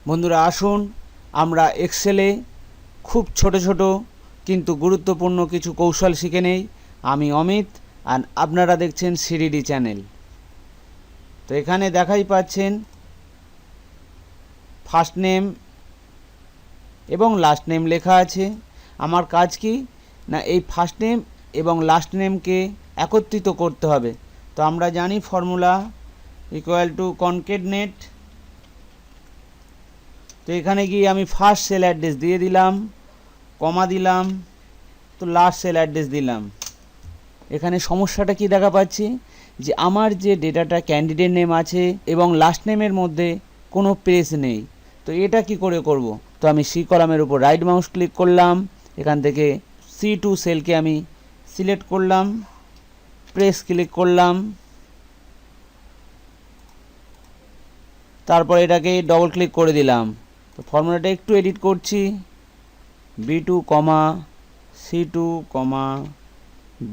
বন্ধুরা আসুন আমরা এক্সেলে খুব ছোট ছোট কিন্তু গুরুত্বপূর্ণ কিছু কৌশল শিখে নেই। আমি অমিত আর আপনারা দেখছেন সিডিডি চ্যানেল। তো এখানে দেখাই পাচ্ছেন ফার্স্ট নেম এবং লাস্ট নেম লেখা আছে। আমার কাজ কি না, এই ফার্স্ট নেম এবং লাস্ট নেমকে একত্রিত করতে হবে। তো আমরা জানি ফর্মুলা ইকুয়াল টু কনকেটনেট। তো এখানে গিয়ে আমি ফার্স্ট সেল অ্যাড্রেস দিয়ে দিলাম, কমা দিলাম, তো লাস্ট সেল অ্যাড্রেস দিলাম। এখানে সমস্যাটা কি দেখা পাচ্ছি যে আমার যে ডেটাটা ক্যান্ডিডেট নেম আছে এবং লাস্ট নেমের মধ্যে কোনো প্লেস নেই। তো এটা কি করে করব? তো আমি সি কলামের উপর রাইট মাউস ক্লিক করলাম, এখান থেকে C2 সেলকে আমি সিলেক্ট করলাম, প্রেস ক্লিক করলাম, তারপর এটাকে ডবল ক্লিক করে দিলাম। তো ফর্মুলাটা একটু এডিট করছি, B2, C2,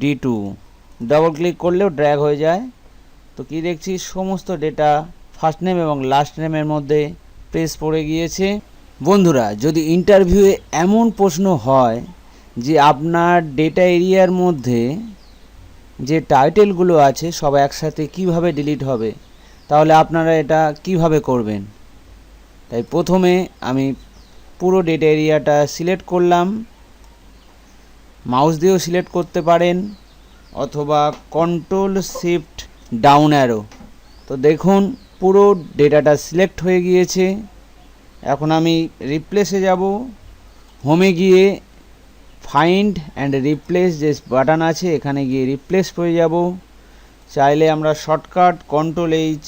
D2 double click করলেও ড্র্যাগ হয়ে যায়। তো কি দেখছি, সমস্ত ডেটা ফার্স্ট নেম এবং লাস্ট নেমের মধ্যে প্রেস পড়ে গিয়েছে। বন্ধুরা, যদি ইন্টারভিউয়ে এমন প্রশ্ন হয় যে আপনার ডেটা এরিয়ার মধ্যে যে টাইটেলগুলো আছে সব একসাথে কিভাবে ডিলিট হবে, তাহলে আপনারা এটা কিভাবে করবেন? তাই প্রথমে আমি পুরো ডেটা এরিয়াটা সিলেক্ট করলাম, মাউস দিয়েও সিলেক্ট করতে পারেন অথবা কন্ট্রোল শিফট ডাউন অ্যারো। তো দেখুন পুরো ডেটাটা সিলেক্ট হয়ে গিয়েছে। এখন আমি রিপ্লেসে যাব, হোমে গিয়ে ফাইন্ড অ্যান্ড রিপ্লেস যে বাটন আছে এখানে গিয়ে রিপ্লেস পেয়ে যাব। চাইলে আমরা শর্টকাট কন্ট্রোল এইচ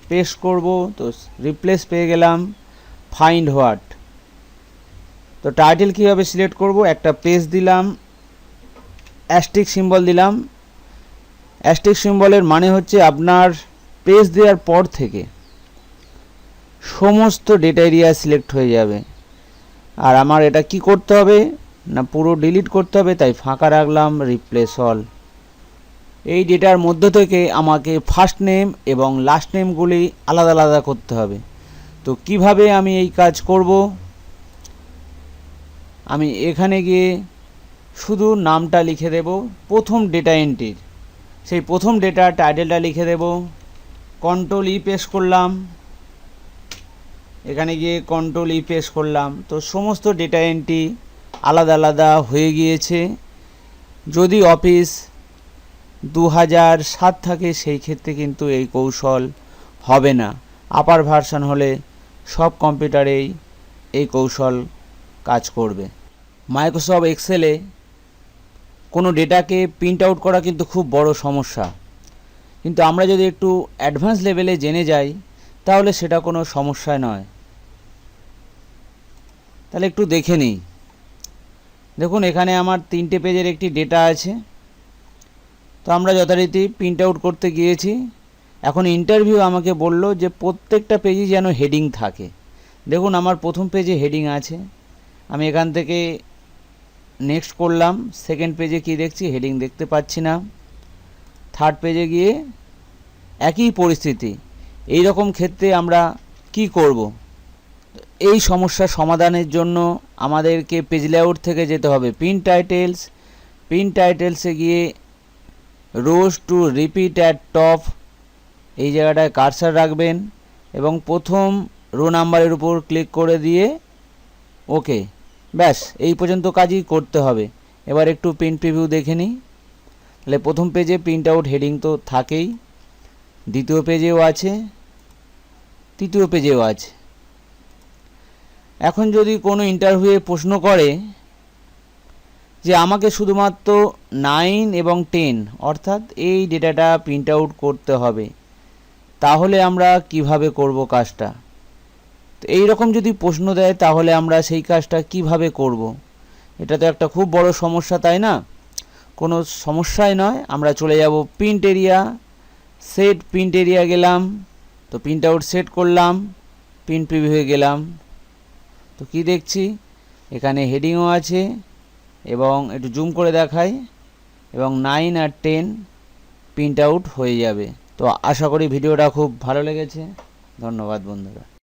পেস্ট করব, তো রিপ্লেস পেয়ে গেলাম। ফাইন্ড হোয়াট, তো টাইটেল কীভাবে সিলেক্ট করব, একটা পেজ দিলাম, অ্যাস্টিক সিম্বল দিলাম। অ্যাস্টিক সিম্বলের মানে হচ্ছে আপনার পেজ দেওয়ার পর থেকে সমস্ত ডেটা এরিয়া সিলেক্ট হয়ে যাবে। আর আমার এটা কি করতে হবে না, পুরো ডিলিট করতে হবে, তাই ফাঁকা রাখলাম রিপ্লেস অল। এই ডেটার মধ্য থেকে আমাকে ফার্স্ট নেম এবং লাস্ট নেমগুলি আলাদা আলাদা করতে হবে। তো কিভাবে আমি এই কাজ করব, আমি এখানে গিয়ে শুধু নামটা লিখে দেব প্রথম ডেটা এন্ট্রির, সেই প্রথম ডেটা টাইটেলটা লিখে দেব। কন্ট্রোল ই পেস্ট করলাম, এখানে গিয়ে কন্ট্রোল ই পেস্ট করলাম। তো সমস্ত ডেটা এন্ট্রি আলাদা আলাদা হয়ে গিয়েছে। যদি অফিস 2007 থাকে সেই ক্ষেত্রে কিন্তু এই কৌশল হবে না। আপার ভার্সন হলে সব কম্পিউটারেই এই কৌশল কাজ করবে। মাইক্রোসফট এক্সেলে কোনো ডেটাকে প্রিন্ট আউট করা কিন্তু খুব বড় সমস্যা, কিন্তু আমরা যদি একটু অ্যাডভান্স লেভেলে জেনে যাই তাহলে সেটা কোনো সমস্যা নয়। তাহলে একটু দেখে নিই। দেখুন এখানে আমার 3টে পেজের একটি ডেটা আছে। তো আমরা যথারীতি প্রিন্ট আউট করতে গিয়েছি। এখন ইন্টারভিউ আমাকে বলল যে প্রত্যেকটা পেজই যেন হেডিং থাকে। দেখুন আমার প্রথম পেজে হেডিং আছে, আমি এখান থেকে নেক্সট করলাম। সেকেন্ড পেজে কি দেখছি, হেডিং দেখতে পাচ্ছি না। থার্ড পেজে গিয়ে একই পরিস্থিতি। এই রকম ক্ষেত্রে আমরা কি করব? এই সমস্যার সমাধানের জন্য আমাদেরকে পেজ লেআউট থেকে যেতে হবে প্রিন্ট টাইটেলস। প্রিন্ট টাইটেলসে গিয়ে রোজ টু রিপিট অ্যাট টপ এই জায়গাটায় কার্সার রাখবেন এবং প্রথম রো নাম্বারের উপর ক্লিক করে দিয়ে ওকে, ব্যাস এই পর্যন্ত কাজই করতে হবে। এবার একটু প্রিন্ট প্রিভিউ দেখে নিই। তাহলে প্রথম পেজে প্রিন্ট আউট হেডিং তো থাকেই, দ্বিতীয় পেজেও আছে, তৃতীয় পেজেও আছে। এখন যদি কোনো ইন্টারভিউয়ে প্রশ্ন করে যে আমাকে শুধুমাত্র 9 এবং 10 অর্থাৎ এই ডেটাটা প্রিন্ট আউট করতে হবে, তাহলে আমরা কিভাবে করব কাজটা? তো এই রকম যদি প্রশ্ন দেয় তাহলে আমরা সেই কাজটা কিভাবে করব? এটা তো একটা খুব বড় সমস্যা, তাই না? কোনো সমস্যাই নয়, আমরা চলে যাব print area, set print area গেলাম, তো প্রিন্ট আউট সেট করলাম, প্রিন্ট প্রিভিউ গেলাম। তো কি দেখছি, এখানে হেডিংও আছে এবং একটু জুম করে দেখাই, এবং 9 আর 10 প্রিন্ট আউট হয়ে যাবে। তো আশা করি ভিডিওটা খুব ভালো লেগেছে। ধন্যবাদ বন্ধুরা।